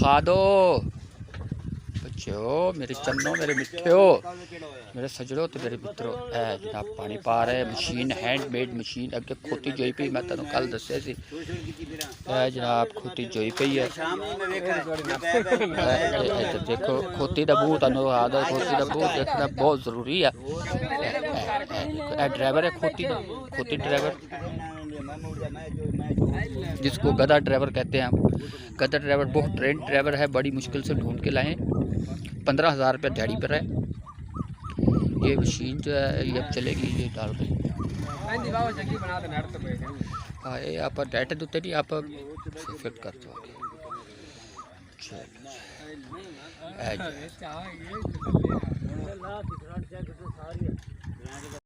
खा दो बच्चों, मेरे चन्नों, मेरे मिठ्ठो, मेरे सजड़ो तो मेरे मित्रों। है जनाब पानी पा रहे मशीन, हैंडमेड मशीन। अगे खोती जोई पी, मैं तेन कल दस्या सी। जनाब खोती जोई पई है। देखो खोती का मूँह तुहानू आदा, खोती का मूँह देखना बहुत जरूरी है। ड्राइवर है खोती का, खोती ड्राइवर जिसको गधा ड्राइवर कहते हैं हम। गधा ड्राइवर बहुत ट्रेंड ड्राइवर है, बड़ी मुश्किल से ढूंढ के लाए। 15,000 रुपये दिहाड़ी पर है। ये मशीन जो है ये अब चलेगी, ये डाल रही है आप डाटे दुते नहीं आप फिट कर दो। चलो